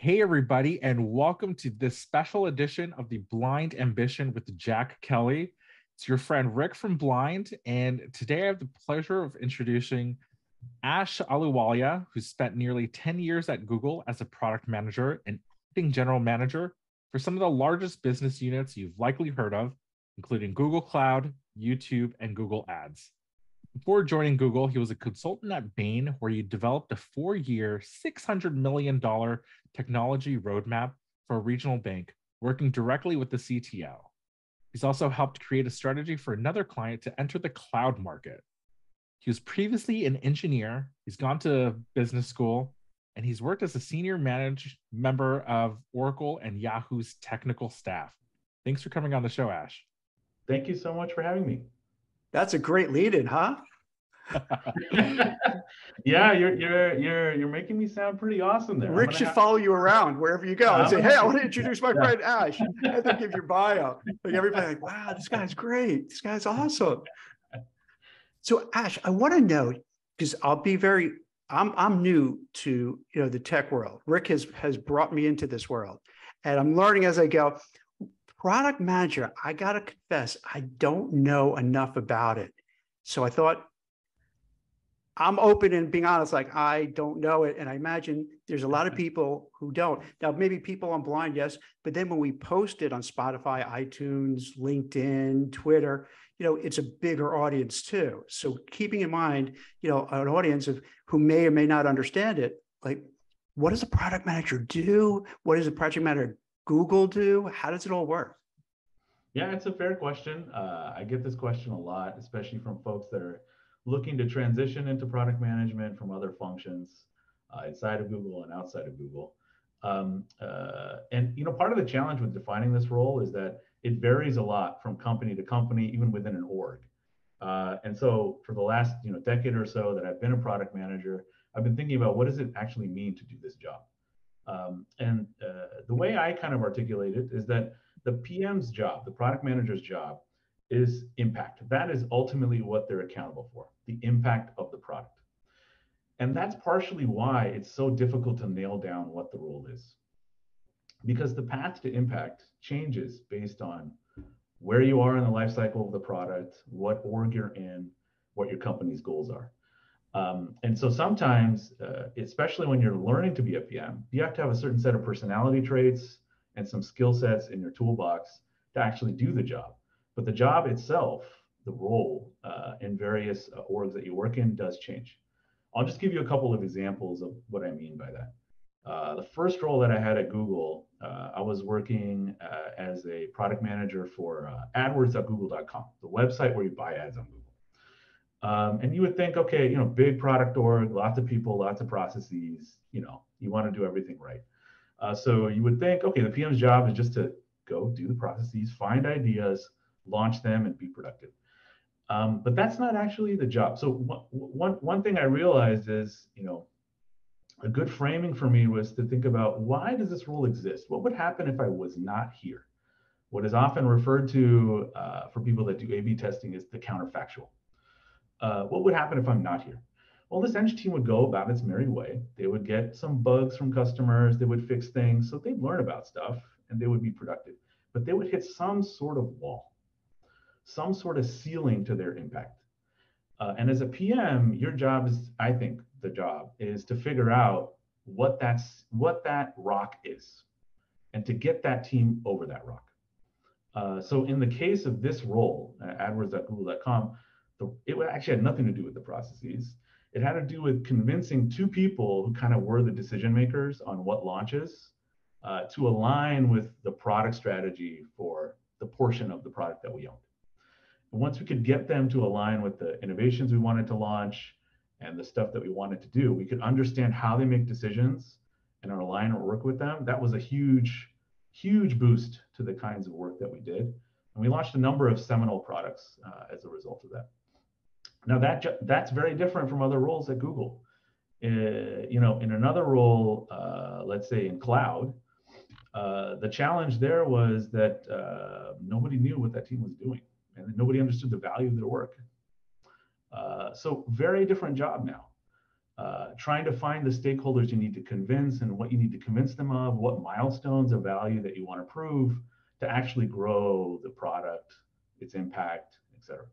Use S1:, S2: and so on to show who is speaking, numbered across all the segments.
S1: Hey, everybody, and welcome to this special edition of the Blind Ambition with Jack Kelly. It's your friend Rick from Blind, and today I have the pleasure of introducing Ahluwalia, who spent nearly 10 years at Google as a product manager and acting general manager for some of the largest business units you've likely heard of, including Google Cloud, YouTube, and Google Ads. Before joining Google, he was a consultant at Bain, where he developed a 4-year, $600 million technology roadmap for a regional bank, working directly with the CTO. He's also helped create a strategy for another client to enter the cloud market. He was previously an engineer, he's gone to business school, and he's worked as a senior member of Oracle and Yahoo's technical staff. Thanks for coming on the show, Ash.
S2: Thank you so much for having me.
S3: That's a great lead-in, huh?
S2: Yeah, you're making me sound pretty awesome there.
S3: Rick should follow you around wherever you go and say, "Hey, I want to introduce my friend Ash," and then give your bio. Like everybody, like, "Wow, this guy's great. This guy's awesome." So, Ash, I want to know, because I'm new to the tech world. Rick has brought me into this world, and I'm learning as I go. Product manager, I gotta confess, I don't know enough about it. So I thought, I'm open and being honest, like I don't know it. And I imagine there's a lot of people who don't. Now, maybe people on Blind, yes, but then when we post it on Spotify, iTunes, LinkedIn, Twitter, it's a bigger audience too. So keeping in mind, an audience of who may or may not understand it, like what does a product manager do? What does a project manager Google do? How does it all work?
S2: Yeah, it's a fair question. I get this question a lot, especially from folks that are looking to transition into product management from other functions inside of Google and outside of Google. And part of the challenge with defining this role is that it varies a lot from company to company, even within an org. And so for the last decade or so that I've been a product manager, I've been thinking about what does it actually mean to do this job? The way I kind of articulate it is that the PM's job, the product manager's job, is impact. That is ultimately what they're accountable for, the impact of the product. And that's partially why it's so difficult to nail down what the role is. Because the path to impact changes based on where you are in the life cycle of the product, what org you're in, what your company's goals are. And so sometimes, especially when you're learning to be a PM, you have to have a certain set of personality traits and some skill sets in your toolbox to actually do the job. But the job itself, the role in various orgs that you work in does change. I'll just give you a couple of examples of what I mean by that. The first role that I had at Google, I was working as a product manager for AdWords.google.com, the website where you buy ads on Google. And you would think, okay, big product org, lots of people, lots of processes, you want to do everything right. So you would think, okay, the PM's job is just to go do the processes, find ideas, launch them, and be productive. But that's not actually the job. So one thing I realized is, a good framing for me was to think about, why does this role exist? What would happen if I was not here? What is often referred to for people that do A/B testing is the counterfactual. What would happen if I'm not here? Well, this Eng team would go about its merry way. They would get some bugs from customers. They would fix things. So they'd learn about stuff and they would be productive. But they would hit some sort of wall, some sort of ceiling to their impact. And as a PM, your job is, I think the job is to figure out what that rock is and to get that team over that rock. So in the case of this role, AdWords.google.com, it actually had nothing to do with the processes. It had to do with convincing two people who kind of were the decision makers on what launches to align with the product strategy for the portion of the product that we owned. And once we could get them to align with the innovations we wanted to launch and the stuff that we wanted to do, we could understand how they make decisions and align or work with them. That was a huge, huge boost to the kinds of work that we did. And we launched a number of seminal products as a result of that. Now that's very different from other roles at Google. In another role, let's say in cloud, the challenge there was that nobody knew what that team was doing, and nobody understood the value of their work. So very different job now. trying to find the stakeholders you need to convince and what you need to convince them of, what milestones of value that you want to prove to actually grow the product, its impact, etc.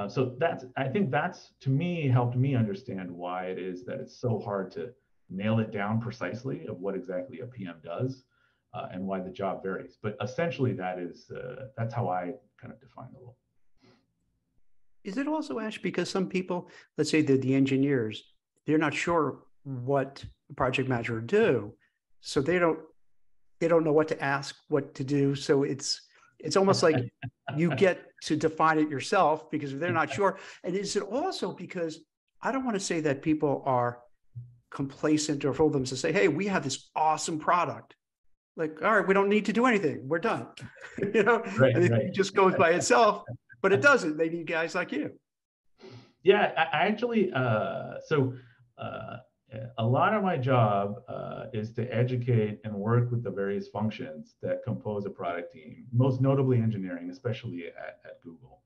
S2: So I think that's, to me, helped me understand why it is that it's so hard to nail it down precisely of what exactly a PM does and why the job varies. But essentially, that's how I kind of define the role.
S3: Is it also, Ash, because some people, let's say they're the engineers, they're not sure what a project manager would do, so they don't know what to ask, what to do. So it's almost like you get to define it yourself because they're not sure. And is it also because, I don't want to say that people are complacent or fool them to say, hey, we have this awesome product. Like, all right, we don't need to do anything. We're done.
S2: Right,
S3: and
S2: right.
S3: It just goes by itself, but it doesn't. They need guys like you.
S2: Yeah, I actually, a lot of my job is to educate and work with the various functions that compose a product team, most notably engineering, especially at Google.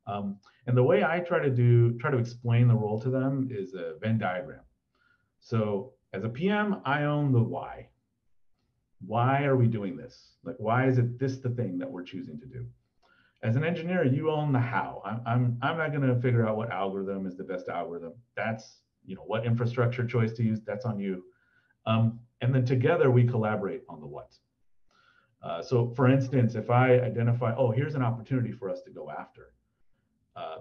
S2: And the way I try to explain the role to them is a Venn diagram. So as a PM, I own the why. Why are we doing this? Like, why is it this the thing that we're choosing to do? As an engineer, you own the how. I'm not going to figure out what algorithm is the best algorithm. That's, what infrastructure choice to use. That's on you. And then together we collaborate on the what. So for instance, if I identify, oh, here's an opportunity for us to go after,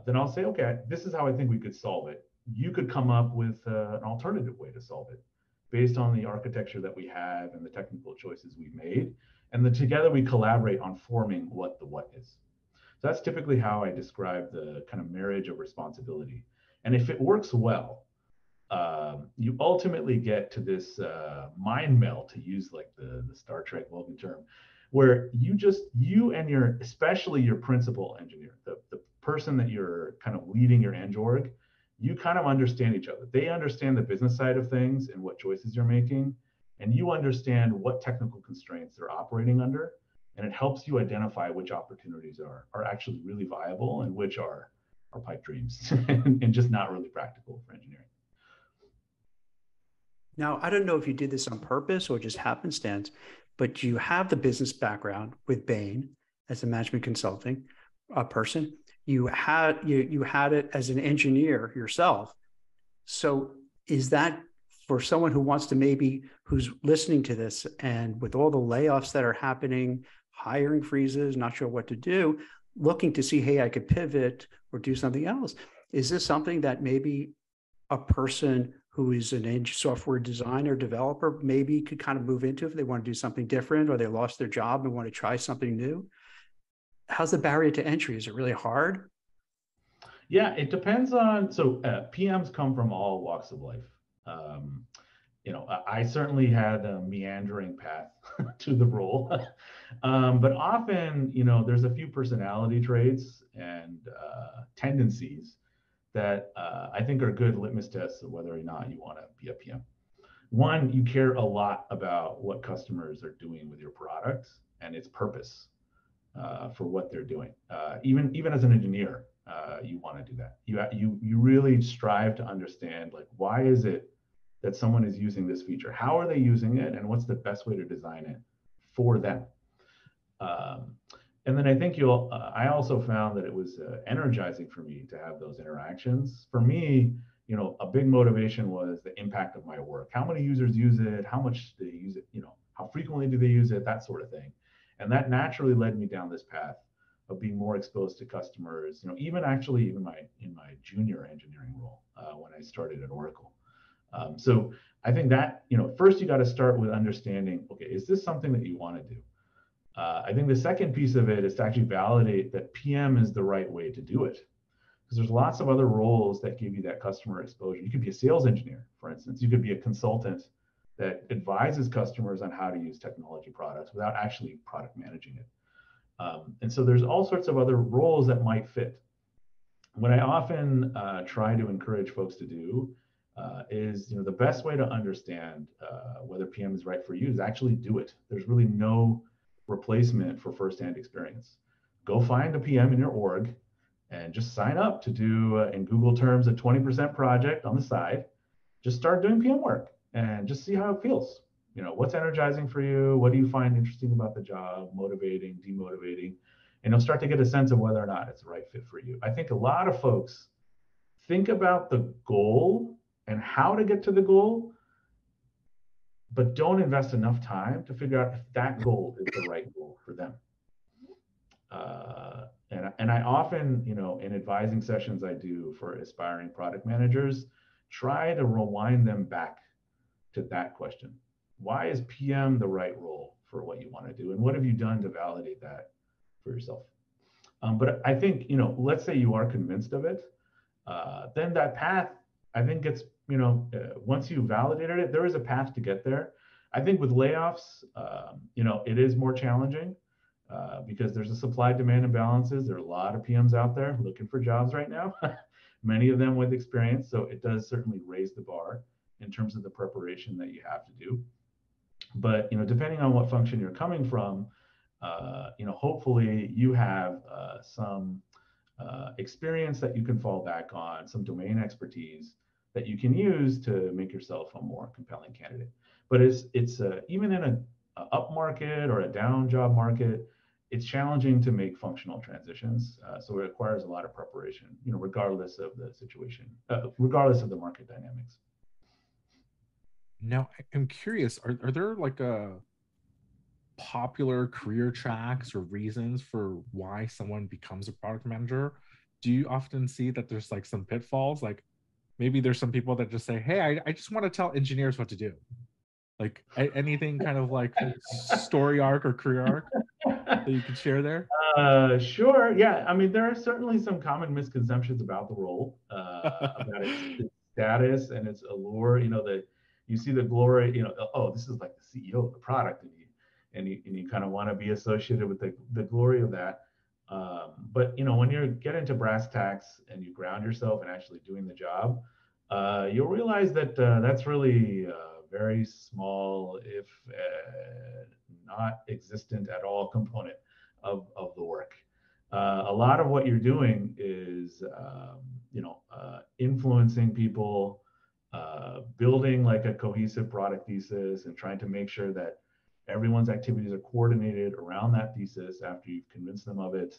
S2: then I'll say, okay, this is how I think we could solve it. You could come up with an alternative way to solve it based on the architecture that we have and the technical choices we've made. And then together we collaborate on forming what the what is. So that's typically how I describe the kind of marriage of responsibility. And if it works well, you ultimately get to this mind meld, to use like the Star Trek Vulcan term, where you and especially your principal engineer, the person that you're kind of leading your eng org, you kind of understand each other. They understand the business side of things and what choices you're making, and you understand what technical constraints they're operating under. And it helps you identify which opportunities are actually really viable and which are pipe dreams and just not really practical for engineering.
S3: Now, I don't know if you did this on purpose or just happenstance, but you have the business background with Bain as a management consulting person. You had it as an engineer yourself. So is that for someone who wants to who's listening to this, and with all the layoffs that are happening, hiring freezes, not sure what to do, looking to see, hey, I could pivot or do something else. Is this something that maybe a person who is an software designer, developer, maybe could kind of move into if they want to do something different, or they lost their job and want to try something new? How's the barrier to entry? Is it really hard?
S2: Yeah, it depends on, so PMs come from all walks of life. I certainly had a meandering path to the role, but often, there's a few personality traits and tendencies that I think are good litmus tests of whether or not you want to be a PM. One, you care a lot about what customers are doing with your product and its purpose for what they're doing. Even as an engineer, you want to do that. You really strive to understand, like, why is it that someone is using this feature? How are they using it, and what's the best way to design it for them? And then I think I also found that it was energizing for me to have those interactions. For me, a big motivation was the impact of my work. How many users use it? How much do they use it? How frequently do they use it? That sort of thing. And that naturally led me down this path of being more exposed to customers. Even in my junior engineering role when I started at Oracle. So I think that first you got to start with understanding, okay, is this something that you want to do? I think the second piece of it is to actually validate that PM is the right way to do it. Because there's lots of other roles that give you that customer exposure. You could be a sales engineer, for instance. You could be a consultant that advises customers on how to use technology products without actually product managing it. And so there's all sorts of other roles that might fit. What I often try to encourage folks to do is, the best way to understand whether PM is right for you is actually do it. There's really no replacement for firsthand experience. Go find a PM in your org and just sign up to do, in Google terms, a 20% project on the side, just start doing PM work and just see how it feels. What's energizing for you? What do you find interesting about the job, motivating, demotivating? And you'll start to get a sense of whether or not it's the right fit for you. I think a lot of folks think about the goal and how to get to the goal, but don't invest enough time to figure out if that goal is the right goal for them. And I often, in advising sessions I do for aspiring product managers, try to rewind them back to that question. Why is PM the right role for what you want to do? And what have you done to validate that for yourself? But I think, let's say you are convinced of it, then that path, I think gets, once you validated it, there is a path to get there. I think with layoffs, it is more challenging because there's a supply-demand imbalances. There are a lot of PMs out there looking for jobs right now, many of them with experience. So it does certainly raise the bar in terms of the preparation that you have to do. But depending on what function you're coming from, hopefully you have some experience that you can fall back on, some domain expertise that you can use to make yourself a more compelling candidate. But it's even in an up market or a down job market, it's challenging to make functional transitions. So it requires a lot of preparation, regardless of the situation, regardless of the market dynamics.
S1: Now, I'm curious, are there like popular career tracks or reasons for why someone becomes a product manager? Do you often see that there's like some pitfalls? Like maybe there's some people that just say, hey, I just want to tell engineers what to do. Like anything kind of like story arc or career arc that you could share there?
S2: Sure. Yeah. I mean, there are certainly some common misconceptions about the role, about its status and its allure. That you see the glory. Oh, this is like the CEO of the product, and you kind of want to be associated with the glory of that. But when you get into brass tacks and you ground yourself in actually doing the job, you'll realize that that's really very small, if not existent at all, component of the work. A lot of what you're doing is, influencing people, building like a cohesive product thesis, and trying to make sure that everyone's activities are coordinated around that thesis after you've convinced them of it.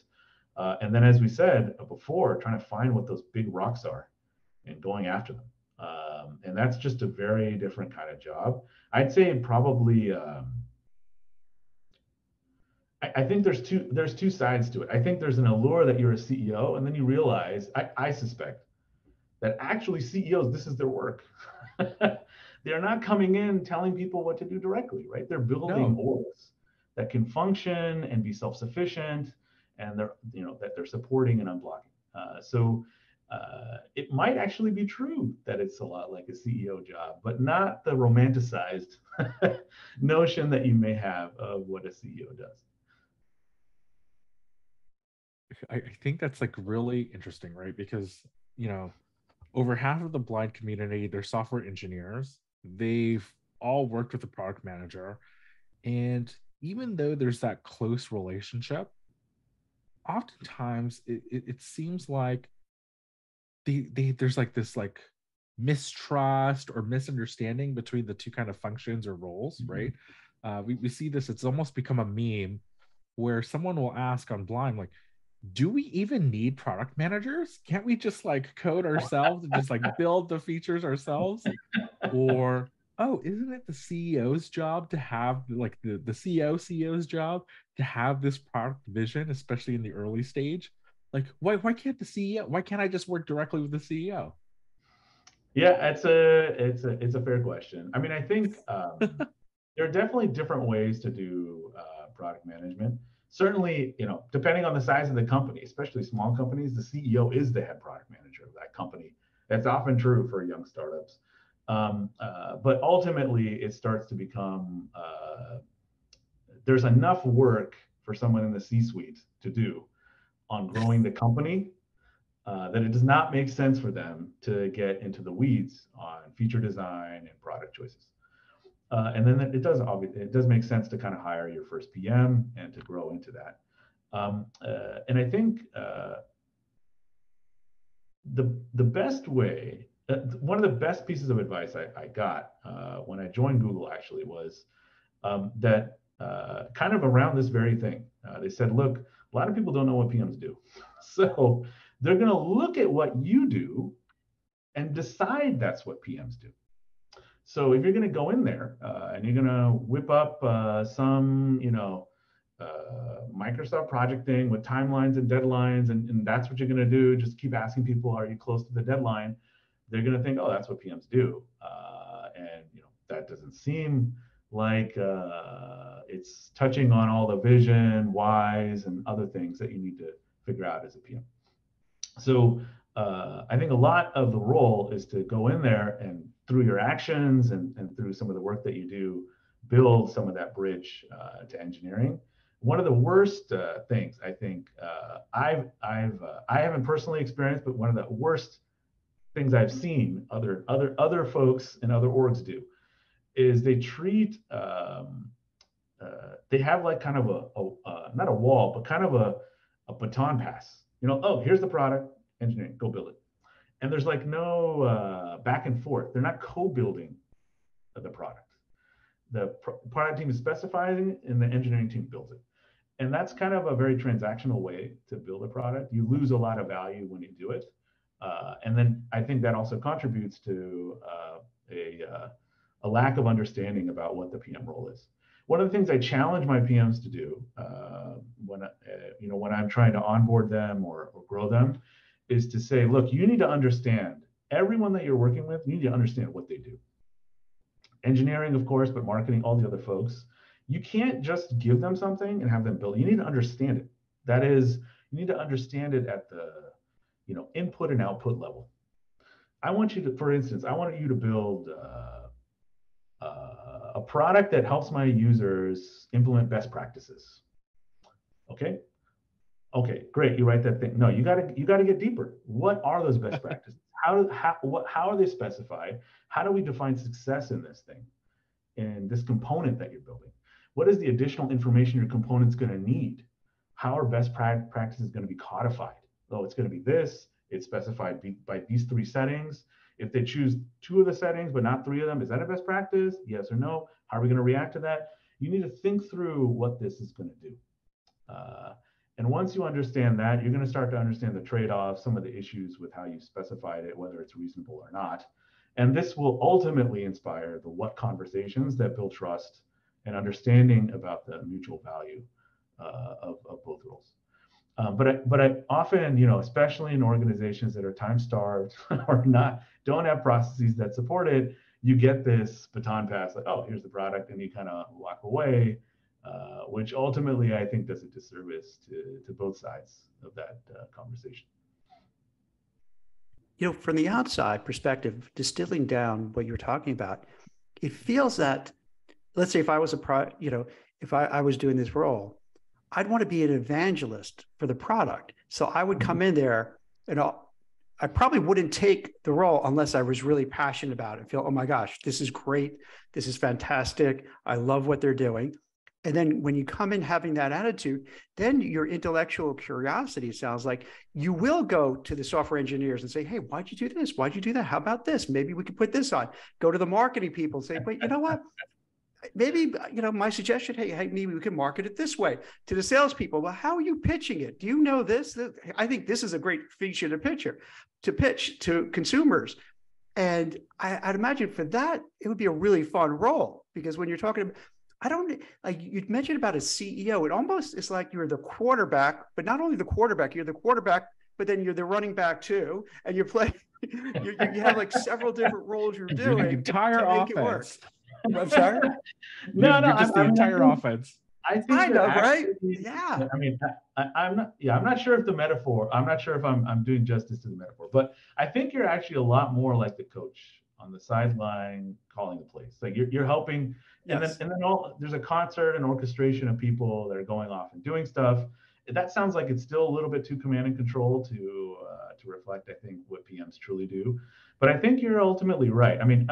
S2: And then, as we said before, trying to find what those big rocks are and going after them. And that's just a very different kind of job. I'd say probably, I think there's two sides to it. I think there's an allure that you're a CEO, and then you realize, I suspect, that actually CEOs, this is their work. They're not coming in telling people what to do directly, right? They're building orgs that can function and be self-sufficient, and that they're supporting and unblocking. So it might actually be true that it's a lot like a CEO job, but not the romanticized notion that you may have of what a CEO does.
S1: I think that's like really interesting, right? Because, over half of the blind community, they're software engineers. They've all worked with a product manager. And even though there's that close relationship, oftentimes it seems like there's like this like mistrust or misunderstanding between the two kind of functions or roles, right? We see this, it's almost become a meme where someone will ask on Blind, like, do we even need product managers? Can't we just like code ourselves and just like build the features ourselves? Or, oh, isn't it the CEO's job to have like the CEO's job to have this product vision, especially in the early stage? Like, why can't the CEO? Why can't I just work directly with the CEO?
S2: Yeah, it's a fair question. I mean, I think there are definitely different ways to do product management. Certainly, depending on the size of the company, especially small companies, the CEO is the head product manager of that company. That's often true for young startups. But ultimately, it starts to become there's enough work for someone in the C-suite to do on growing the company that it does not make sense for them to get into the weeds on feature design and product choices. And then it does make sense to kind of hire your first PM and to grow into that. And I think the best way, one of the best pieces of advice I got when I joined Google actually was that kind of around this very thing. They said, look, a lot of people don't know what PMs do. So they're going to look at what you do and decide that's what PMs do. So if you're going to go in there and you're going to whip up some, Microsoft project thing with timelines and deadlines, and that's what you're going to do, just keep asking people, are you close to the deadline? They're going to think, oh, that's what PMs do. And that doesn't seem like it's touching on all the vision, whys, and other things that you need to figure out as a PM. So I think a lot of the role is to go in there and through your actions and through some of the work that you do, build some of that bridge to engineering. One of the worst things I think I haven't personally experienced, but one of the worst things I've seen other folks and other orgs do is they treat they have like kind of a not a wall, but kind of a baton pass. Oh, here's the product, engineering, go build it. And there's like no back and forth. They're not co-building the product. The product team is specifying and the engineering team builds it. And that's kind of a very transactional way to build a product. You lose a lot of value when you do it. And then I think that also contributes to a lack of understanding about what the PM role is. One of the things I challenge my PMs to do when I'm trying to onboard them or grow them is to say, look, you need to understand everyone that you're working with, you need to understand what they do. Engineering, of course, but marketing, all the other folks. You can't just give them something and have them build. You need to understand it. That is, you need to understand it at the input and output level. I want you to, for instance, I want you to build a product that helps my users implement best practices. Okay, great. You write that thing. No, you got to get deeper. What are those best practices? How are they specified? How do we define success in this thing, in this component that you're building? What is the additional information your component's going to need? How are best practices going to be codified? Oh, it's going to be this. It's specified by these 3 settings. If they choose 2 of the settings, but not 3 of them, is that a best practice? Yes or no? How are we going to react to that? You need to think through what this is going to do. And once you understand that, you're going to start to understand the trade-offs, some of the issues with how you specified it, whether it's reasonable or not. And this will ultimately inspire the what conversations that build trust and understanding about the mutual value of both roles. But I often, especially in organizations that are time-starved or don't have processes that support it, you get this baton pass, like, oh, here's the product, and you kind of walk away, which ultimately I think does a disservice to both sides of that conversation.
S3: From the outside perspective, distilling down what you're talking about, it feels that, let's say if I was if I was doing this role, I'd want to be an evangelist for the product. So I would come in there and I probably wouldn't take the role unless I was really passionate about it. Feel, oh my gosh, this is great. This is fantastic. I love what they're doing. And then when you come in having that attitude, then your intellectual curiosity sounds like you will go to the software engineers and say, hey, why'd you do this? Why'd you do that? How about this? Maybe we could put this on. Go to the marketing people and say, wait, you know what? Maybe, my suggestion, hey, maybe we can market it this way. To the salespeople, well, how are you pitching it? Do you know this? I think this is a great feature to pitch to consumers. And I'd imagine for that, it would be a really fun role, because when you're talking about, you mentioned about a CEO, it almost is like you're the quarterback, but not only the quarterback, you're the quarterback, but then you're the running back too. And you're playing, you have like several different roles you're doing.
S1: The entire offense.
S3: I'm sorry?
S1: No, just the entire offense.
S2: I know,
S3: right? Yeah.
S2: I mean, I'm not sure if the metaphor, I'm not sure if I'm doing justice to the metaphor, but I think you're actually a lot more like the coach on the sideline calling the plays. Like you're helping, yes. and then there's a concert and orchestration of people that are going off and doing stuff. That sounds like it's still a little bit too command and control to reflect, I think, what PMs truly do. But I think you're ultimately right. I mean,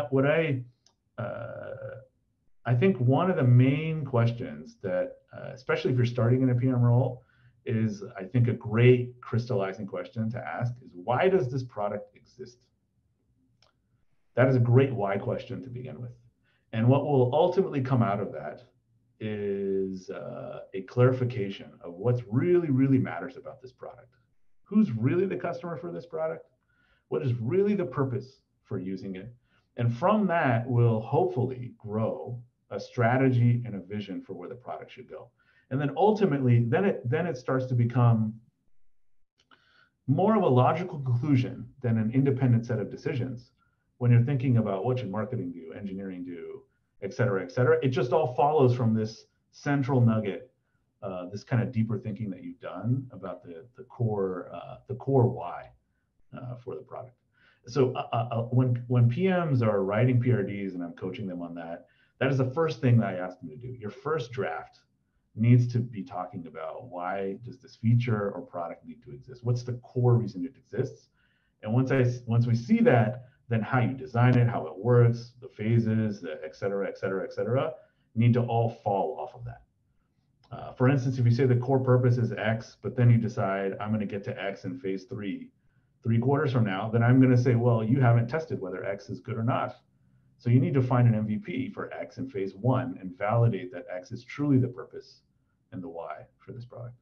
S2: I think one of the main questions that, especially if you're starting in a PM role, is I think a great crystallizing question to ask is, why does this product exist? That is a great why question to begin with. And what will ultimately come out of that is a clarification of what's really, really matters about this product. Who's really the customer for this product? What is really the purpose for using it? And from that, we'll hopefully grow a strategy and a vision for where the product should go. And then ultimately, then it starts to become more of a logical conclusion than an independent set of decisions when you're thinking about what should marketing do, engineering do, et cetera, et cetera. It just all follows from this central nugget, this kind of deeper thinking that you've done about the core why for the product. So when PMs are writing PRDs and I'm coaching them on that, that is the first thing that I ask them to do. Your first draft needs to be talking about why does this feature or product need to exist? What's the core reason it exists? And once we see that, then how you design it, how it works, the phases, et cetera, et cetera, et cetera, need to all fall off of that. For instance, if you say the core purpose is X, but then you decide I'm going to get to X in phase 3 quarters from now, then I'm going to say, well, you haven't tested whether X is good or not. So you need to find an MVP for X in phase 1 and validate that X is truly the purpose and the why for this product.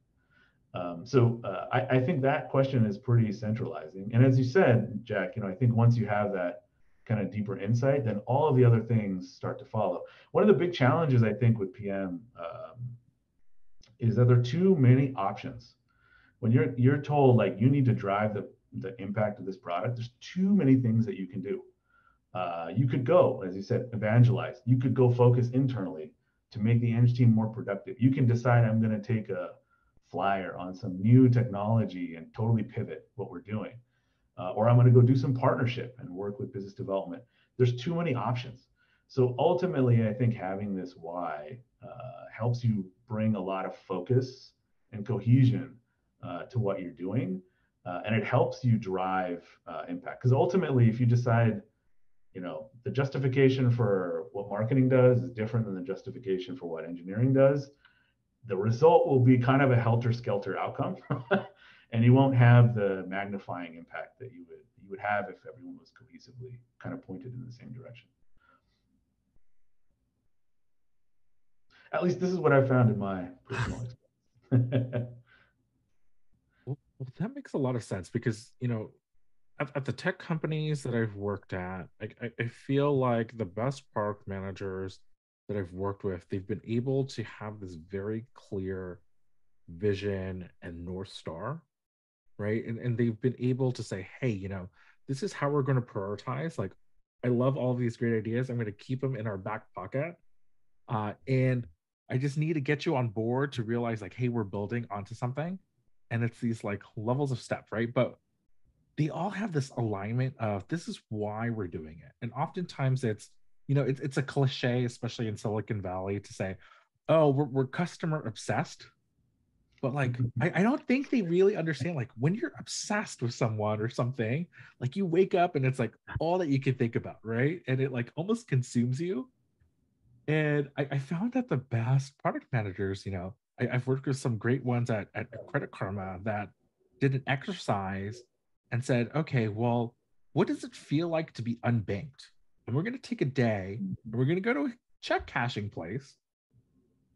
S2: I think that question is pretty centralizing. And as you said, Jack, I think once you have that kind of deeper insight, then all of the other things start to follow. One of the big challenges I think with PM is that there are too many options. When you're told like you need to drive the impact of this product, there's too many things that you can do. You could go, as you said, evangelize. You could go focus internally to make the Eng team more productive. You can decide I'm going to take a flyer on some new technology and totally pivot what we're doing. Or I'm going to go do some partnership and work with business development. There's too many options. So ultimately, I think having this why helps you bring a lot of focus and cohesion to what you're doing. And it helps you drive impact. Because ultimately, if you decide, the justification for what marketing does is different than the justification for what engineering does, the result will be kind of a helter-skelter outcome. And you won't have the magnifying impact that you would have if everyone was cohesively kind of pointed in the same direction. At least this is what I found in my personal experience.
S1: Well, that makes a lot of sense because, at the tech companies that I've worked at, I feel like the best product managers that I've worked with, they've been able to have this very clear vision and North Star, right? And they've been able to say, hey, this is how we're going to prioritize. Like, I love all these great ideas. I'm going to keep them in our back pocket. And I just need to get you on board to realize like, hey, we're building onto something. And it's these like levels of steps, right? But they all have this alignment of this is why we're doing it. And oftentimes it's, it's a cliche, especially in Silicon Valley, to say, oh, we're customer obsessed. But like, I don't think they really understand, like when you're obsessed with someone or something, like you wake up and it's like all that you can think about, right? And it like almost consumes you. And I found that the best product managers, I've worked with some great ones at Credit Karma that did an exercise and said, okay, well, what does it feel like to be unbanked? And we're going to take a day and we're going to go to a check cashing place.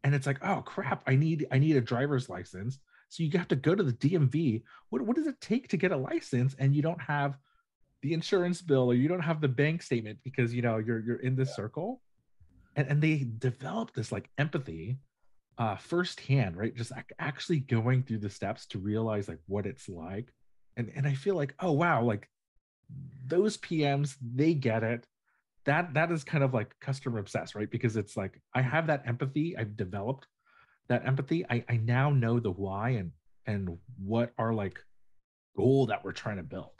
S1: And it's like, oh crap, I need a driver's license. So you have to go to the DMV. What does it take to get a license? And you don't have the insurance bill or you don't have the bank statement because you're in this circle. And they develop this like empathy firsthand, right? Just actually going through the steps to realize like what it's like. And I feel like, oh wow, like those PMs, they get it. That is kind of like customer obsessed, right? Because it's like I have that empathy, I've developed that empathy. I now know the why and what our like goal that we're trying to build.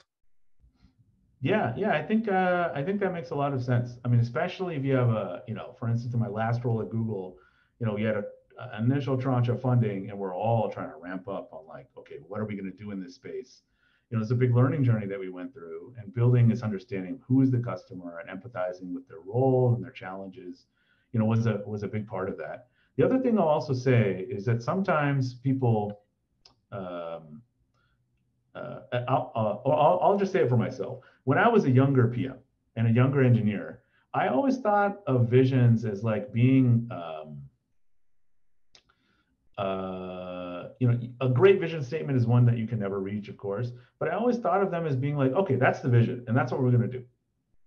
S2: Yeah, I think that makes a lot of sense. I mean, especially if you have for instance, in my last role at Google, we had an initial tranche of funding, and we're all trying to ramp up on like, okay, what are we going to do in this space? It's a big learning journey that we went through, and building this understanding of who is the customer and empathizing with their role and their challenges, was a big part of that. The other thing I'll also say is that sometimes people, I'll just say it for myself. When I was a younger PM, and a younger engineer, I always thought of visions as like being, a great vision statement is one that you can never reach, of course, but I always thought of them as being like, okay, that's the vision, and that's what we're going to do,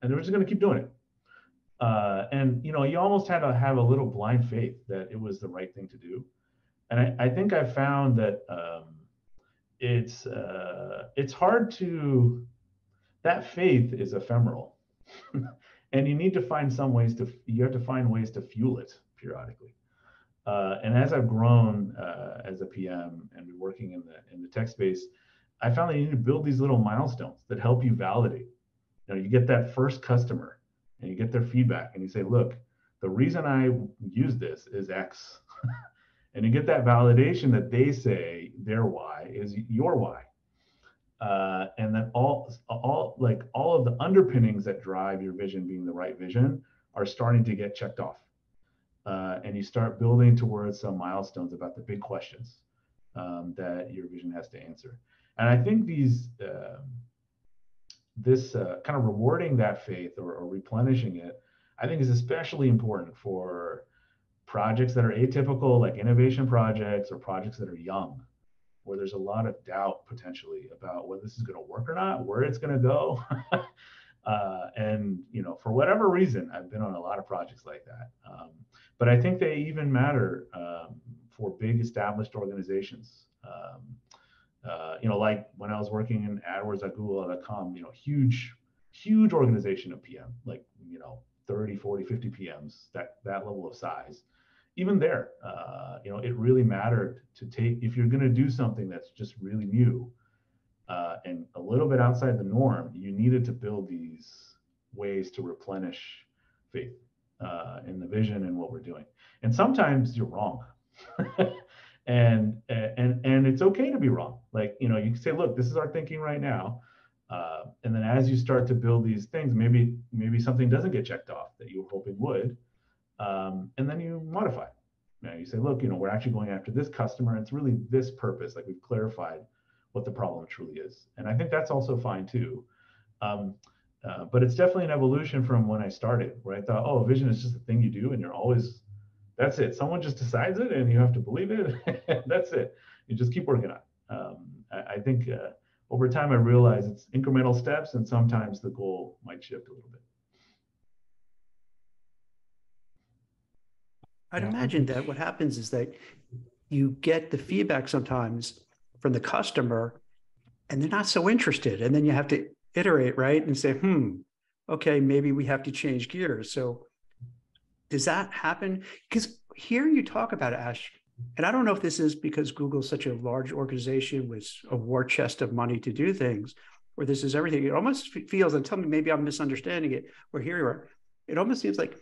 S2: and we're just going to keep doing it. And you almost had to have a little blind faith that it was the right thing to do. And I think I found that it's hard to, that faith is ephemeral, and you need to find you have to find ways to fuel it periodically. And as I've grown as a PM and been working in the tech space, I found that you need to build these little milestones that help you validate. You get that first customer and you get their feedback and you say, look, the reason I use this is X. And you get that validation that they say their why is your why. And then all of the underpinnings that drive your vision being the right vision are starting to get checked off. And you start building towards some milestones about the big questions that your vision has to answer. And I think this kind of rewarding that faith or replenishing it, I think is especially important for projects that are atypical, like innovation projects or projects that are young, where there's a lot of doubt potentially about whether this is going to work or not, where it's going to go. And for whatever reason, I've been on a lot of projects like that. But I think they even matter for big established organizations. Like when I was working in AdWords at Google.com, huge organization of PM, like 30, 40, 50 PMs, that level of size. Even there, it really mattered to take, if you're going to do something that's just really new and a little bit outside the norm, you needed to build these ways to replenish faith in the vision and what we're doing. And sometimes you're wrong. and it's okay to be wrong. Like, you can say, look, this is our thinking right now. And then as you start to build these things, maybe something doesn't get checked off that you were hoping would. And then you modify it. You say, look, we're actually going after this customer. And it's really this purpose. Like, we've clarified what the problem truly is. And I think that's also fine too. But it's definitely an evolution from when I started, where I thought, oh, a vision is just a thing you do and you're always, that's it. Someone just decides it and you have to believe it. That's it. You just keep working on it. I think over time I realized it's incremental steps, and sometimes the goal might shift a little bit.
S3: I'd imagine that what happens is that you get the feedback sometimes from the customer and they're not so interested. And then you have to iterate, right? And say, okay, maybe we have to change gears. So does that happen? Because here you talk about it, Ash, and I don't know if this is because Google's such a large organization with a war chest of money to do things, or this is everything. It almost feels, and tell me maybe I'm misunderstanding it, or here you are. It almost seems like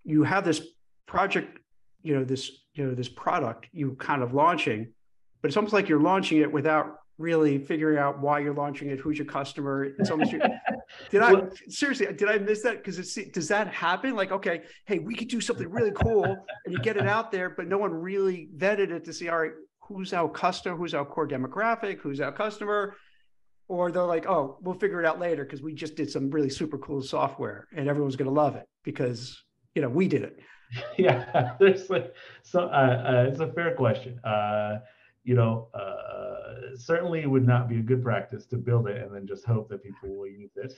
S3: you have this project, this product you kind of launching, but it's almost like you're launching it without really figuring out why you're launching it, who's your customer. It's almost did I miss that? Because does that happen? Like, okay, hey, we could do something really cool, and you get it out there, but no one really vetted it to see, all right, who's our customer, who's our core demographic, who's our customer, or they're like, oh, we'll figure it out later because we just did some really super cool software and everyone's going to love it because we did it.
S2: Yeah, there's it's a fair question. Certainly it would not be a good practice to build it and then just hope that people will use it.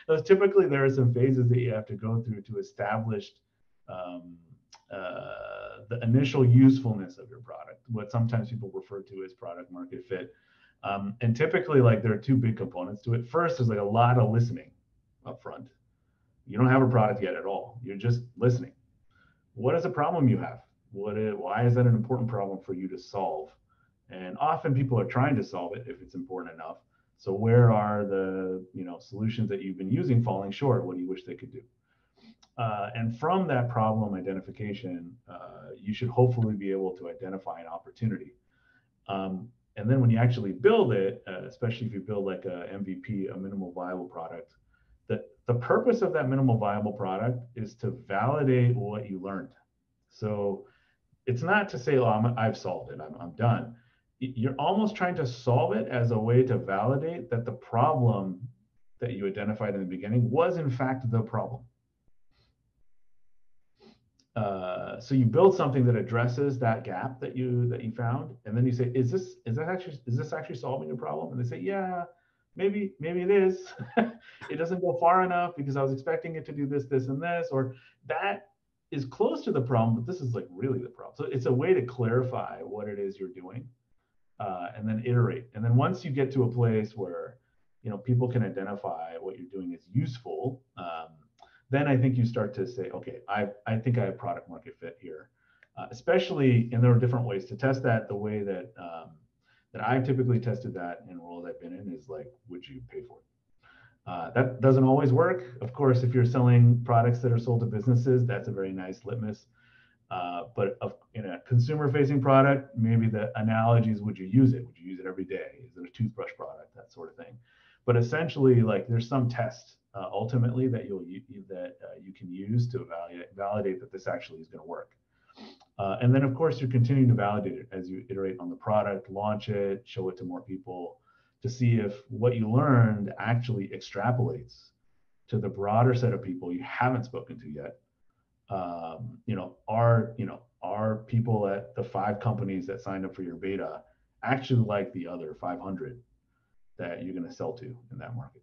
S2: Those typically there are some phases that you have to go through to establish the initial usefulness of your product, what sometimes people refer to as product market fit. And typically, like, there are two big components to it. First, there's like a lot of listening up front. You don't have a product yet at all. You're just listening. What is the problem you have? Why is that an important problem for you to solve? And often people are trying to solve it if it's important enough. So where are the solutions that you've been using falling short? What do you wish they could do? And from that problem identification, you should hopefully be able to identify an opportunity. And then when you actually build it, especially if you build like a MVP, a minimal viable product, the purpose of that minimal viable product is to validate what you learned. So it's not to say, oh, I've solved it, I'm done. You're almost trying to solve it as a way to validate that the problem that you identified in the beginning was in fact the problem. So you build something that addresses that gap that you found, and then you say, is this actually solving your problem? And they say, yeah, maybe it is. It doesn't go far enough because I was expecting it to do this, this, and this, or that is close to the problem, but this is like really the problem. So it's a way to clarify what it is you're doing, and then iterate. And then once you get to a place where people can identify what you're doing is useful, then I think you start to say, okay, I think I have product market fit here. Especially, and there are different ways to test that. The way that that I've typically tested that in roles I've been in is like, would you pay for it? That doesn't always work. Of course, if you're selling products that are sold to businesses, that's a very nice litmus. But in a consumer-facing product, maybe the analogy is, would you use it? Would you use it every day? Is it a toothbrush product? That sort of thing. But essentially, like, there's some test ultimately that you can use to validate that this actually is going to work. And then, of course, you're continuing to validate it as you iterate on the product, launch it, show it to more people, to see if what you learned actually extrapolates to the broader set of people you haven't spoken to yet. Are people at the 5 companies that signed up for your beta actually like the other 500 that you're going to sell to in that market?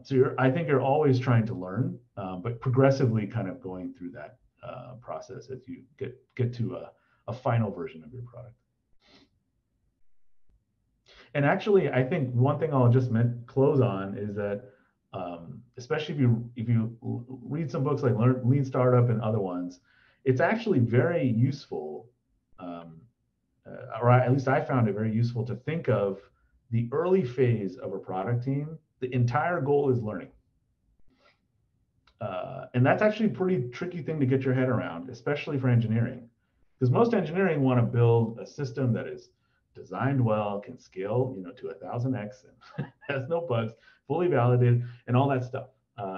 S2: So I think you're always trying to learn, but progressively kind of going through that process as you get to a final version of your product. And actually, I think one thing I'll just close on is that, especially if you read some books like Lean Startup and other ones, it's actually very useful, or at least I found it very useful, to think of the early phase of a product team. The entire goal is learning. And that's actually a pretty tricky thing to get your head around, especially for engineering, because most engineering want to build a system that is designed well, can scale, to 1000x, and has no bugs, fully validated, and all that stuff.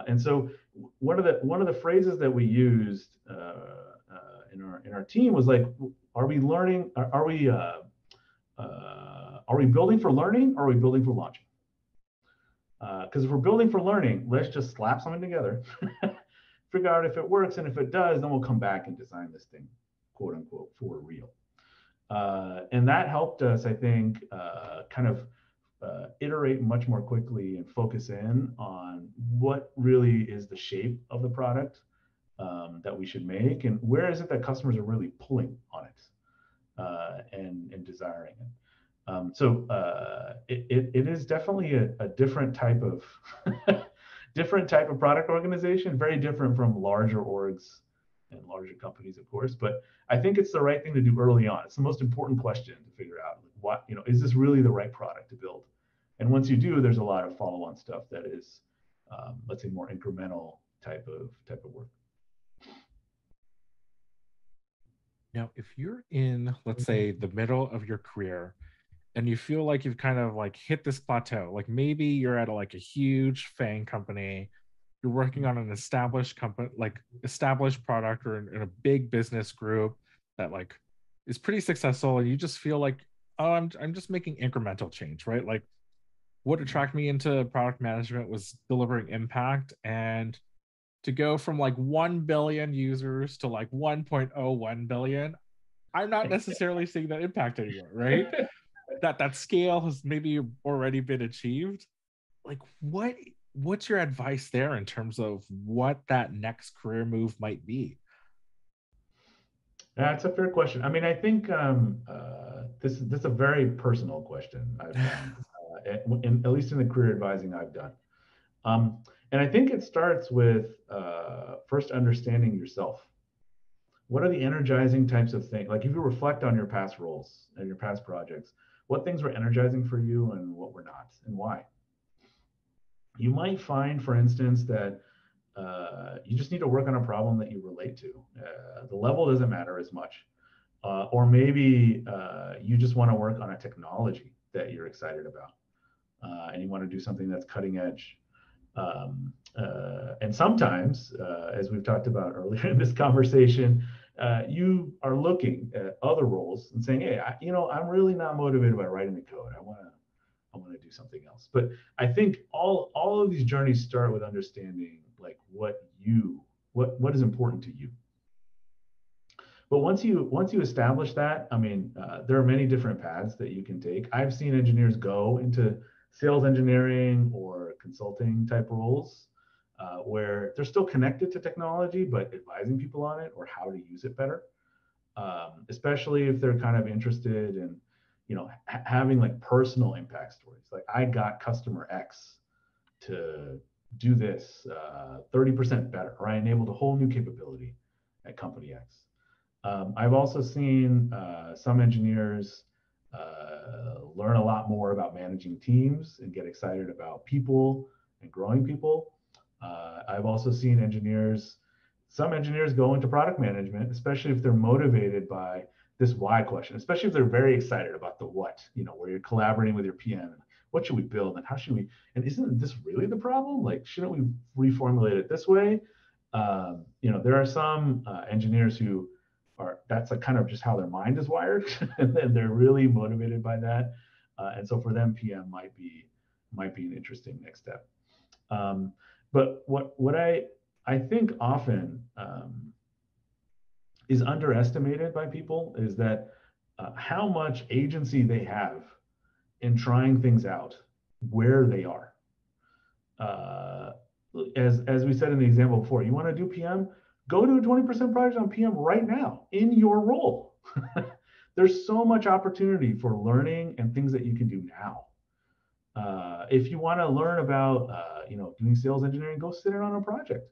S2: And so one of the phrases that we used in our team was like, are we learning? Are we building for learning, or are we building for launching? Because if we're building for learning, let's just slap something together, figure out if it works, and if it does, then we'll come back and design this thing, quote unquote, for real. And that helped us, I think, kind of iterate much more quickly and focus in on what really is the shape of the product that we should make, and where is it that customers are really pulling on it and desiring it. So it is definitely a different type of product organization, very different from larger orgs and larger companies, of course. But I think it's the right thing to do early on. It's the most important question to figure out, what, is this really the right product to build? And once you do, there's a lot of follow-on stuff that is, let's say, more incremental type of work.
S1: Now, if you're in, let's say, the middle of your career, and you feel like you've kind of like hit this plateau, like maybe you're at a huge FANG company, you're working on an established company, like established product, or in a big business group that like is pretty successful, and you just feel like, oh, I'm just making incremental change, right? Like, what attracted me into product management was delivering impact, and to go from like 1 billion users to like 1.01 billion, I'm not necessarily seeing that impact anymore, right? that scale has maybe already been achieved. Like, what's your advice there in terms of what that next career move might be?
S2: That's a fair question. I mean, I think this is a very personal question I've found, at least in the career advising I've done. And I think it starts with first understanding yourself. What are the energizing types of things? Like, if you reflect on your past roles and your past projects, what things were energizing for you and what were not, and why? You might find, for instance, that you just need to work on a problem that you relate to. The level doesn't matter as much. Or maybe you just want to work on a technology that you're excited about, and you want to do something that's cutting edge. And sometimes, as we've talked about earlier in this conversation, you are looking at other roles and saying, hey, I'm really not motivated by writing the code. I want to do do something else. But I think all of these journeys start with understanding like what is important to you. But once you establish that, I mean, there are many different paths that you can take. I've seen engineers go into sales engineering or consulting type roles where they're still connected to technology, but advising people on it or how to use it better. Especially if they're kind of interested in, having like personal impact stories. Like I got customer X to do this 30% better, or I enabled a whole new capability at company X. I've also seen some engineers learn a lot more about managing teams and get excited about people and growing people. I've also seen some engineers go into product management, especially if they're motivated by this why question, especially if they're very excited about the what, where you're collaborating with your PM. What should we build and how should we, and isn't this really the problem? Like, shouldn't we reformulate it this way? There are some engineers who that's like kind of just how their mind is wired and then they're really motivated by that. And so for them, PM might be an interesting next step. But what I think often is underestimated by people is that how much agency they have in trying things out where they are. As we said in the example before, you want to do PM, go to a 20% project on PM right now in your role. There's so much opportunity for learning and things that you can do now. If you want to learn about doing sales engineering, go sit in on a project.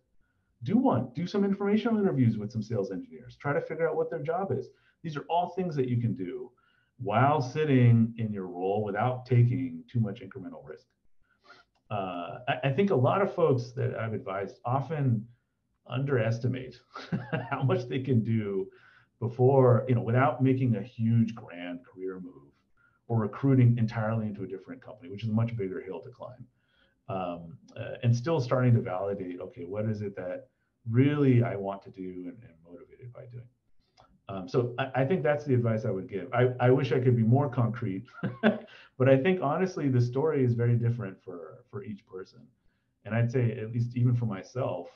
S2: Do some informational interviews with some sales engineers. Try to figure out what their job is. These are all things that you can do while sitting in your role without taking too much incremental risk. I think a lot of folks that I've advised often underestimate how much they can do before, without making a huge grand career move or recruiting entirely into a different company, which is a much bigger hill to climb. And still starting to validate, okay, what is it that really I want to do and motivated by doing? So I think that's the advice I would give. I wish I could be more concrete, but I think honestly, the story is very different for each person. And I'd say, at least even for myself,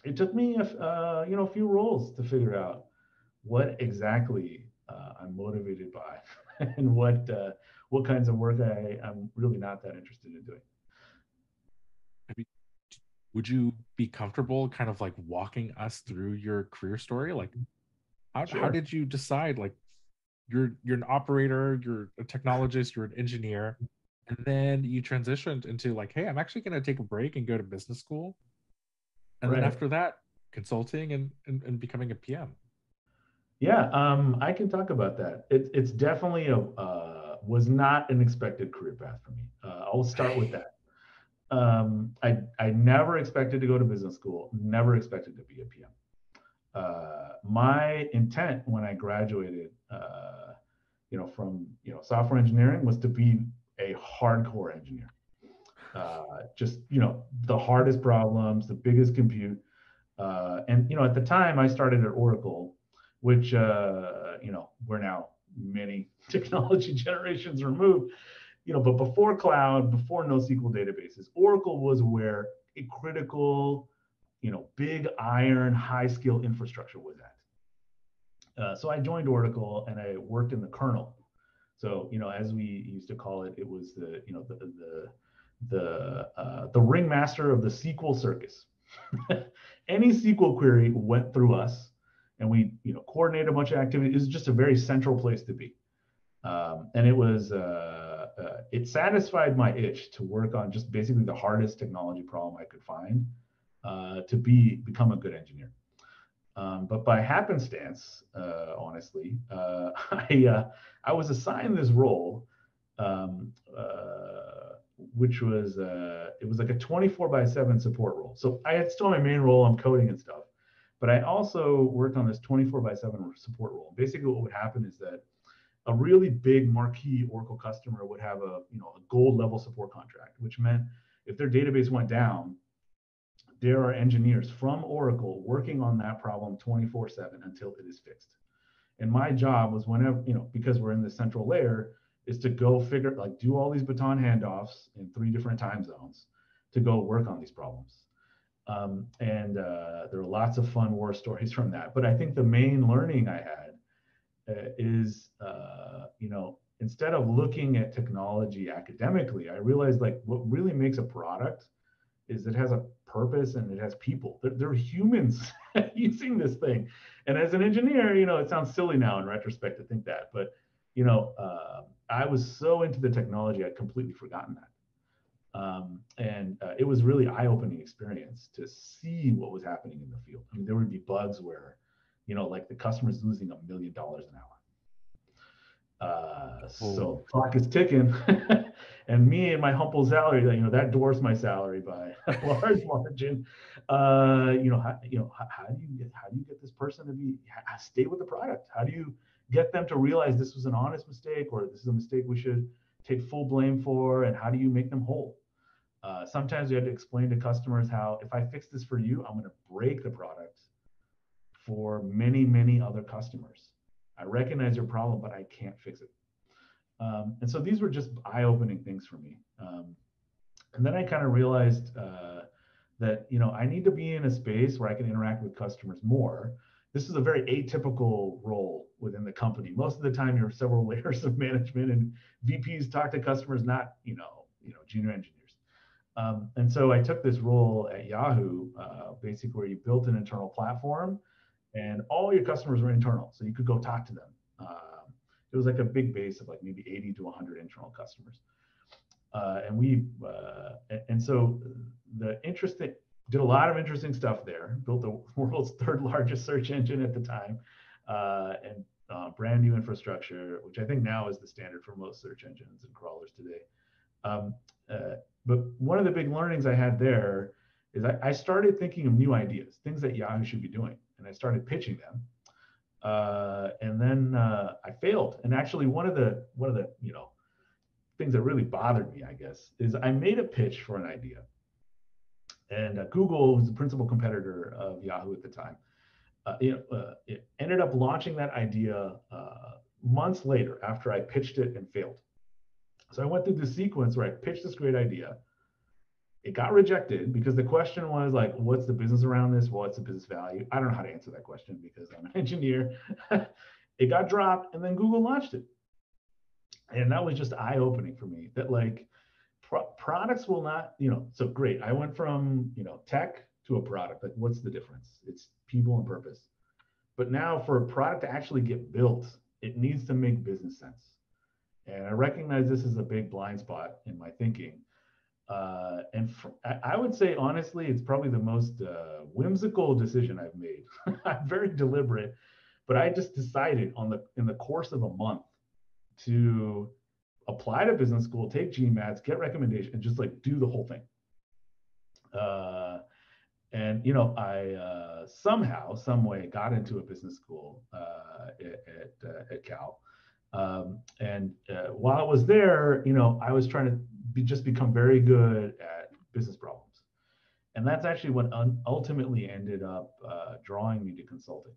S2: it took me a few roles to figure out what exactly I'm motivated by and what kinds of work I'm really not that interested in doing.
S1: Would you be comfortable kind of like walking us through your career story? Like how did you decide, like you're an operator, you're a technologist, you're an engineer, and then you transitioned into like, hey, I'm actually going to take a break and go to business school. And then after that, consulting and becoming a PM.
S2: Yeah, I can talk about that. It's definitely was not an expected career path for me. I'll start with that. I never expected to go to business school, never expected to be a PM. My intent when I graduated, from software engineering was to be a hardcore engineer. Just the hardest problems, the biggest compute, and at the time I started at Oracle, which we're now many technology generations removed. But before cloud, before NoSQL databases, Oracle was where a critical, big iron, high skill infrastructure was at. So I joined Oracle and I worked in the kernel. So, as we used to call it, it was the ringmaster of the SQL circus. Any SQL query went through us, and we, coordinated a bunch of activity. It was just a very central place to be, and it was. It satisfied my itch to work on just basically the hardest technology problem I could find to become a good engineer. But by happenstance, honestly, I was assigned this role, which was it was like a 24/7 support role. So I had still my main role, I'm coding and stuff, but I also worked on this 24/7 support role. Basically, what would happen is that a really big marquee Oracle customer would have a gold level support contract, which meant if their database went down, there are engineers from Oracle working on that problem 24/7 until it is fixed. And my job was whenever, because we're in the central layer, is to go do all these baton handoffs in 3 different time zones to go work on these problems. There are lots of fun war stories from that. But I think the main learning I had is, instead of looking at technology academically, I realized like what really makes a product is it has a purpose and it has people. They're humans using this thing. And as an engineer, it sounds silly now in retrospect to think that, but I was so into the technology, I'd completely forgotten that. It was really eye-opening experience to see what was happening in the field. I mean, there would be bugs where, like the customer's losing $1 million an hour. So clock is ticking, and me and my humble salary, that dwarfs my salary by a large margin. How do you get this person to stay with the product? How do you get them to realize this was an honest mistake, or this is a mistake we should take full blame for? And how do you make them whole? Sometimes you have to explain to customers how, if I fix this for you, I'm going to break the product for many, many other customers. I recognize your problem, but I can't fix it. And so these were just eye-opening things for me. And then I kind of realized that, I need to be in a space where I can interact with customers more. This is a very atypical role within the company. Most of the time, you're several layers of management, and VPs talk to customers, not, junior engineers. And so I took this role at Yahoo, basically where you built an internal platform, and all your customers were internal, so you could go talk to them. It was like a big base of like maybe 80 to 100 internal customers. So did a lot of interesting stuff there, built the world's 3rd largest search engine at the time, and brand new infrastructure, which I think now is the standard for most search engines and crawlers today. But one of the big learnings I had there is I started thinking of new ideas, things that Yahoo should be doing. And I started pitching them, and then I failed. And actually, one of the things that really bothered me, I guess, is I made a pitch for an idea, and Google was the principal competitor of Yahoo at the time. It ended up launching that idea months later after I pitched it and failed. So I went through the sequence where I pitched this great idea. It got rejected because the question was like, what's the business around this? What's the business value? I don't know how to answer that question because I'm an engineer. It got dropped, and then Google launched it. And that was just eye-opening for me that like products will not, so great. I went from, tech to a product. Like, what's the difference? It's people and purpose. But now for a product to actually get built, it needs to make business sense. And I recognize this is a big blind spot in my thinking. I would say, honestly, it's probably the most whimsical decision I've made. I'm very deliberate, but I just decided in the course of a month to apply to business school, take GMATs, get recommendations, and just like do the whole thing. I somehow, some way got into a business school at Cal. While I was there, I was trying to just become very good at business problems. And that's actually what ultimately ended up drawing me to consulting.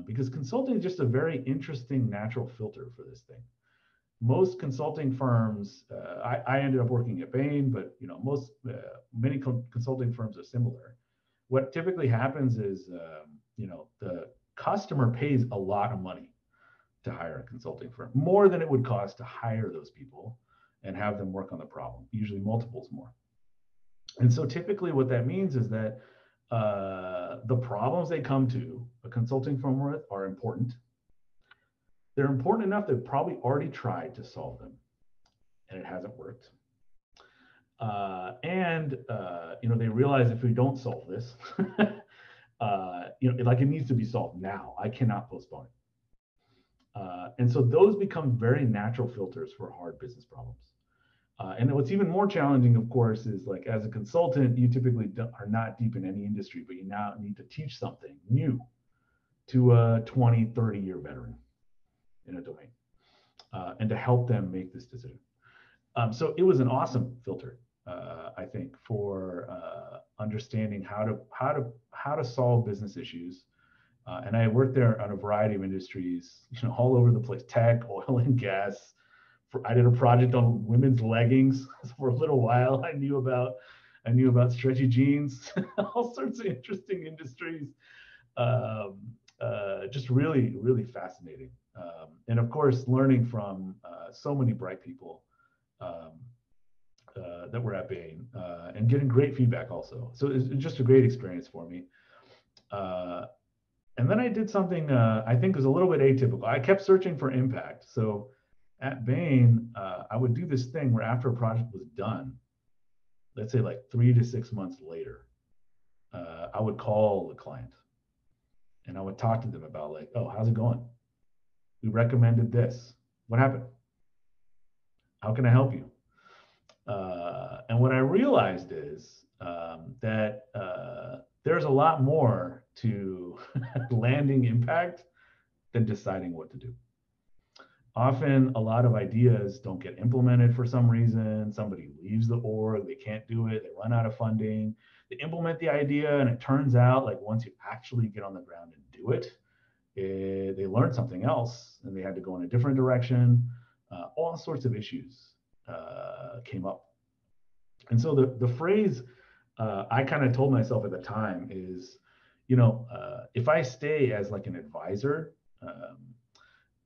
S2: Because consulting is just a very interesting natural filter for this thing. Most consulting firms, I ended up working at Bain, but many consulting firms are similar. What typically happens is, the customer pays a lot of money to hire a consulting firm, more than it would cost to hire those people and have them work on the problem, usually multiples more. And so typically what that means is that the problems they come to a consulting firm with are important. They're important enough they've probably already tried to solve them and it hasn't worked. They realize if we don't solve this, it needs to be solved now. I cannot postpone it. And so those become very natural filters for hard business problems. And what's even more challenging, of course, is like as a consultant, you typically are not deep in any industry, but you now need to teach something new to a 20, 30-year veteran in a domain and to help them make this decision. So it was an awesome filter, I think, for understanding how to solve business issues. And I worked there on a variety of industries, all over the place: tech, oil and gas, I did a project on women's leggings for a little while. I knew about stretchy jeans, all sorts of interesting industries. Just really, really fascinating. And of course, learning from so many bright people um, that were at Bain and getting great feedback also. So it's just a great experience for me. And then I did something I think was a little bit atypical. I kept searching for impact. So at Bain, I would do this thing where after a project was done, let's say like 3 to 6 months later, I would call the client and I would talk to them about like, oh, how's it going? We recommended this. What happened? How can I help you? And what I realized is that there's a lot more to landing impact than deciding what to do. Often a lot of ideas don't get implemented for some reason. Somebody leaves the org, they can't do it, they run out of funding. They implement the idea and it turns out like once you actually get on the ground and do it, they learned something else and they had to go in a different direction. All sorts of issues came up. And so the phrase I kind of told myself at the time is, if I stay as like an advisor,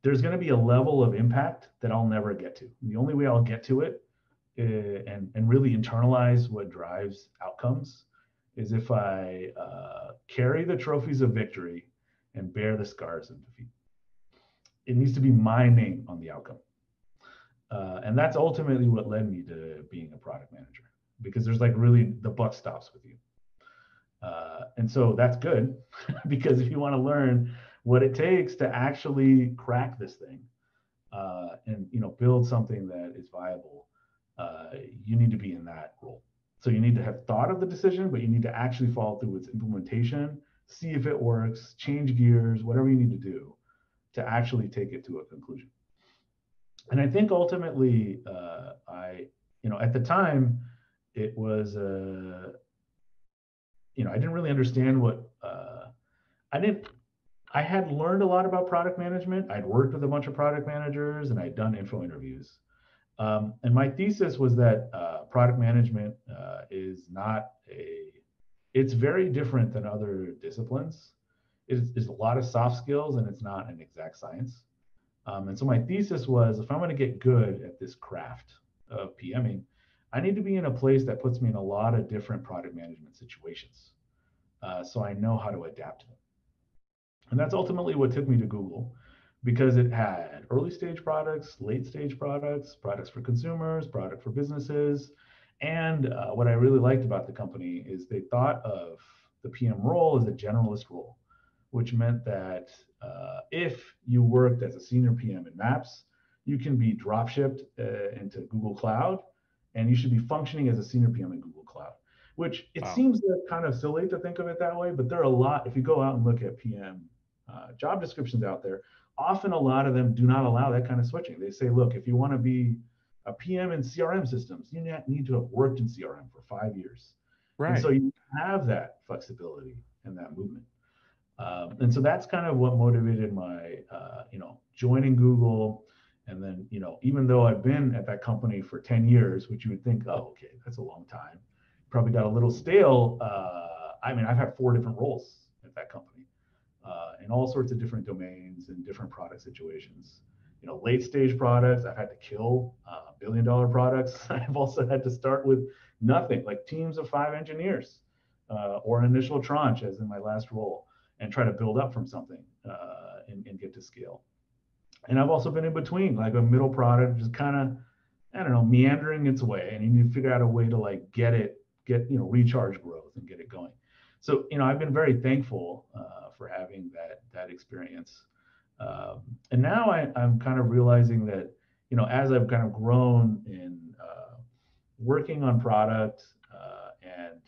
S2: there's going to be a level of impact that I'll never get to. And the only way I'll get to it and really internalize what drives outcomes is if I carry the trophies of victory and bear the scars of defeat. It needs to be my name on the outcome. And that's ultimately what led me to being a product manager, because there's like really the buck stops with you. And so that's good because if you want to learn what it takes to actually crack this thing and build something that is viable, you need to be in that role. So you need to have thought of the decision, but you need to actually follow through with implementation, see if it works, change gears, whatever you need to do to actually take it to a conclusion. And I think ultimately, at the time, it was, I didn't really understand what, I had learned a lot about product management. I'd worked with a bunch of product managers and I'd done info interviews. And my thesis was that product management is not it's very different than other disciplines. It's a lot of soft skills and it's not an exact science. And so my thesis was, if I'm going to get good at this craft of PMing, I need to be in a place that puts me in a lot of different product management situations. So I know how to adapt to them. And that's ultimately what took me to Google, because it had early stage products, late stage products, products for consumers, product for businesses. And what I really liked about the company is they thought of the PM role as a generalist role, which meant that if you worked as a senior PM in Maps, you can be drop shipped into Google Cloud, and you should be functioning as a senior PM in Google Cloud, which it seems kind of silly to think of it that way, but there are a lot, if you go out and look at PM job descriptions out there, often a lot of them do not allow that kind of switching. They say, look, if you want to be a PM in CRM systems, you need to have worked in CRM for 5 years. Right. And so you have that flexibility and that movement. And so that's kind of what motivated my, joining Google. And then, even though I've been at that company for 10 years, which you would think, oh, okay, that's a long time, probably got a little stale. I've had 4 different roles at that company in all sorts of different domains and different product situations. Late stage products, I've had to kill $1 billion products. I've also had to start with nothing, like teams of 5 engineers or an initial tranche, as in my last role, and try to build up from something and get to scale. And I've also been in between, like a middle product, just kind of, meandering its way, and you need to figure out a way to like get recharge growth and get it going. So, I've been very thankful for having that experience. And now I'm kind of realizing that, as I've kind of grown in working on product and,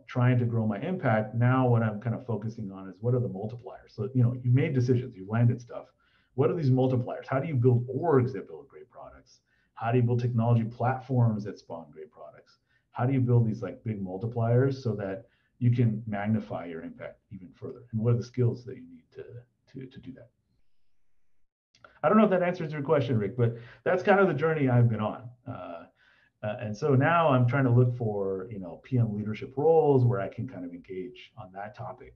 S2: trying to grow my impact, now what I'm kind of focusing on is what are the multipliers? So, you made decisions, you landed stuff. What are these multipliers? How do you build orgs that build great products? How do you build technology platforms that spawn great products? How do you build these like big multipliers so that you can magnify your impact even further? And what are the skills that you need to do that? I don't know if that answers your question, Rick, but that's kind of the journey I've been on. And so now I'm trying to look for, PM leadership roles where I can kind of engage on that topic.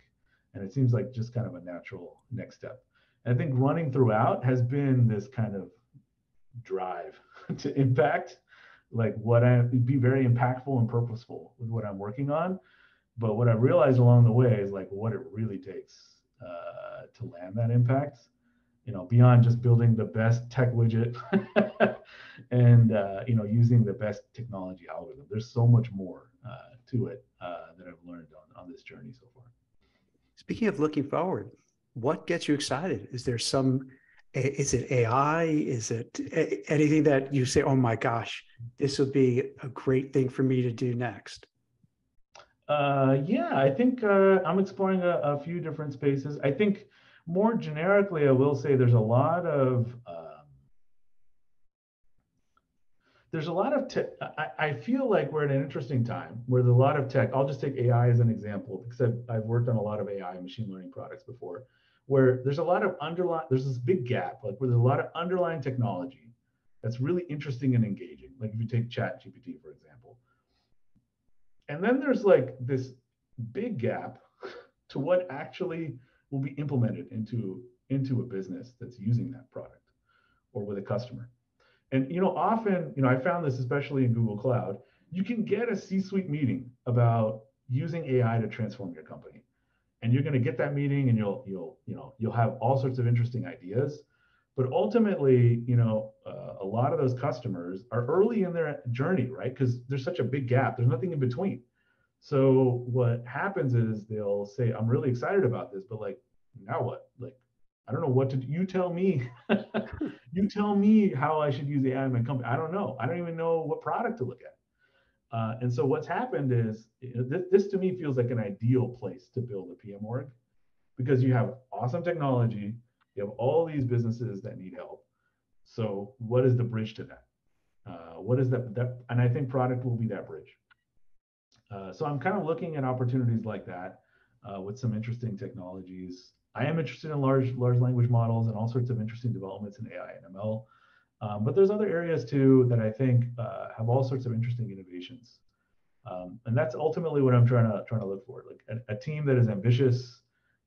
S2: And it seems like just kind of a natural next step. And I think running throughout has been this kind of drive to impact, like be very impactful and purposeful with what I'm working on. But what I realized along the way is like what it really takes to land that impact, beyond just building the best tech widget and using the best technology algorithm. There's so much more to it that I've learned on this journey so far.
S3: Speaking of looking forward, what gets you excited? Is it AI? Is it anything that you say, oh my gosh, this would be a great thing for me to do next?
S2: Yeah, I think I'm exploring a few different spaces. I think more generically, I will say there's a lot of tech. I feel like we're at an interesting time where there's a lot of tech. I'll just take AI as an example because I've worked on a lot of AI and machine learning products before, where there's a lot of there's this big gap, like where there's a lot of underlying technology that's really interesting and engaging. Like if you take Chat GPT, for example. And then there's like this big gap to what actually will be implemented into a business that's using that product or with a customer. And often, I found this especially in Google Cloud, you can get a C-suite meeting about using AI to transform your company. And you're going to get that meeting and you'll have all sorts of interesting ideas. But ultimately, a lot of those customers are early in their journey, right? Because there's such a big gap. There's nothing in between. So what happens is they'll say, I'm really excited about this, but like, now what? Like, I don't know what to do. You tell me. You tell me how I should use AI in my company. I don't know. I don't even know what product to look at. And so what's happened is this to me feels like an ideal place to build a PM org because you have awesome technology. You have all these businesses that need help. So what is the bridge to that? What is that? And I think product will be that bridge. So I'm kind of looking at opportunities like that with some interesting technologies. I am interested in large language models and all sorts of interesting developments in AI and ML. But there's other areas too that I think have all sorts of interesting innovations. And that's ultimately what I'm trying to look for, like a team that is ambitious,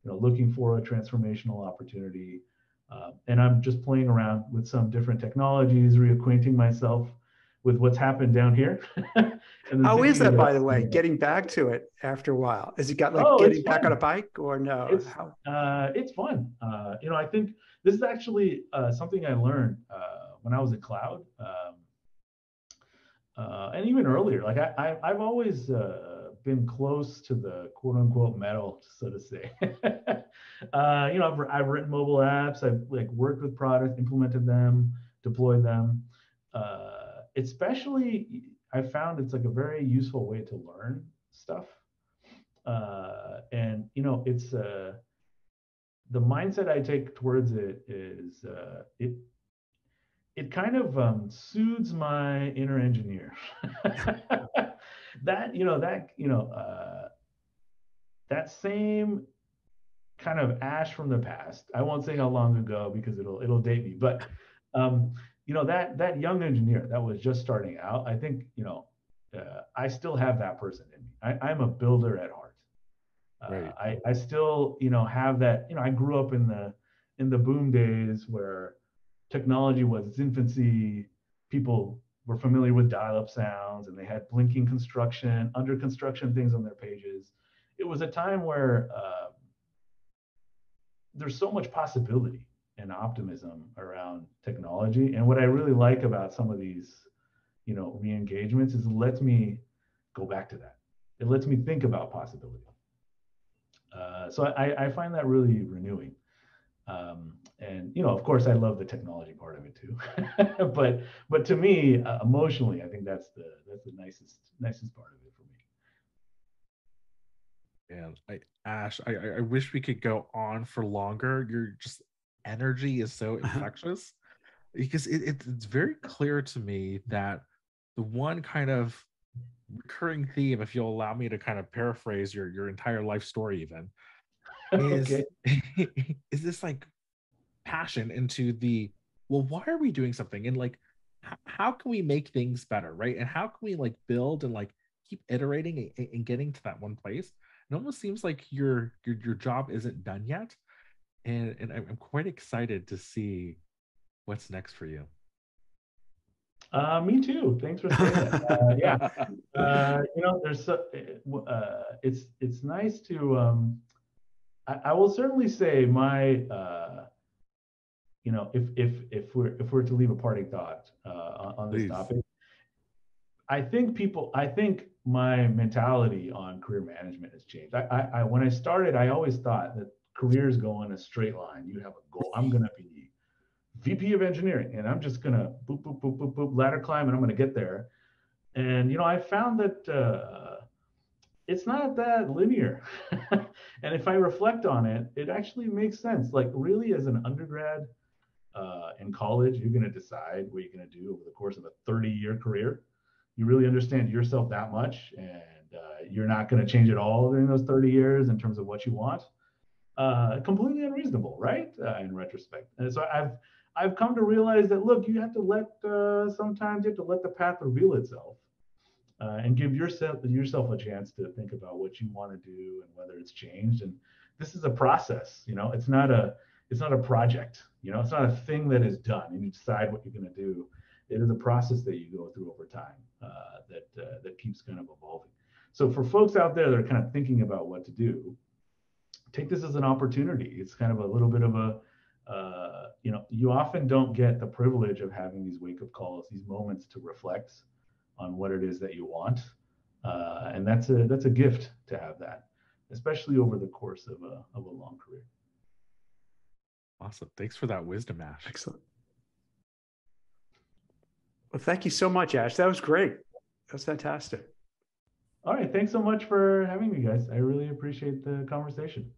S2: looking for a transformational opportunity. And I'm just playing around with some different technologies, reacquainting myself with what's happened down here.
S3: How is that, by the way, getting back to it after a while? Has it got like getting back on a bike or no?
S2: It's fun. I think this is actually something I learned when I was at Cloud. And even earlier, like I've always been close to the quote unquote metal, so to say. I've written mobile apps. I've like worked with products, implemented them, deployed them. Especially, I found it's like a very useful way to learn stuff. And it's the mindset I take towards it is it kind of soothes my inner engineer. that same kind of Ash from the past. I won't say how long ago because it'll date me, but that young engineer that was just starting out, I think I still have that person in me. I'm a builder at heart. Right. I still have that. I grew up in the boom days where technology was its infancy. People were familiar with dial-up sounds and they had blinking under construction things on their pages. It was a time where there's so much possibility and optimism around technology. And what I really like about some of these, re-engagements is it lets me go back to that. It lets me think about possibility. So I find that really renewing. And of course, I love the technology part of it too. but to me, emotionally, I think that's the nicest part of it for me.
S1: And Ash, I wish we could go on for longer. Your just energy is so infectious because it's very clear to me that the one kind of recurring theme, if you'll allow me to kind of paraphrase your entire life story even, is is this like passion into the well, why are we doing something? And like, how can we make things better, right? And how can we like build and like keep iterating and getting to that one place? It almost seems like your job isn't done yet, and I'm quite excited to see what's next for you.
S2: Me too. Thanks for saying that. Yeah, there's it's nice to. I will certainly say my if we're to leave a parting thought on this
S1: Please.
S2: topic, I think my mentality on career management has changed. I when I started, I always thought that careers go in a straight line. You have a goal. I'm going to be VP of engineering, and I'm just going to boop, boop, boop, boop, boop, ladder climb, and I'm going to get there. And, I found that it's not that linear. And if I reflect on it, it actually makes sense. Like really as an undergrad in college, you're going to decide what you're going to do over the course of a 30-year career. You really understand yourself that much, and you're not going to change it all during those 30 years in terms of what you want. Completely unreasonable, right? In retrospect. And so I've come to realize that, look, you have to sometimes you have to let the path reveal itself. And give yourself a chance to think about what you want to do and whether it's changed. And this is a process, it's not a project, it's not a thing that is done and you decide what you're going to do. It is a process that you go through over time that keeps kind of evolving. So for folks out there that are kind of thinking about what to do, take this as an opportunity. It's kind of a little bit of a you often don't get the privilege of having these wake-up calls, these moments to reflect on what it is that you want, and that's a gift to have that, especially over the course of a long career.
S1: Awesome. Thanks for that wisdom, Ash.
S3: Excellent. Well, thank you so much, Ash. That was great. That was fantastic.
S2: All right. Thanks so much for having me, guys. I really appreciate the conversation.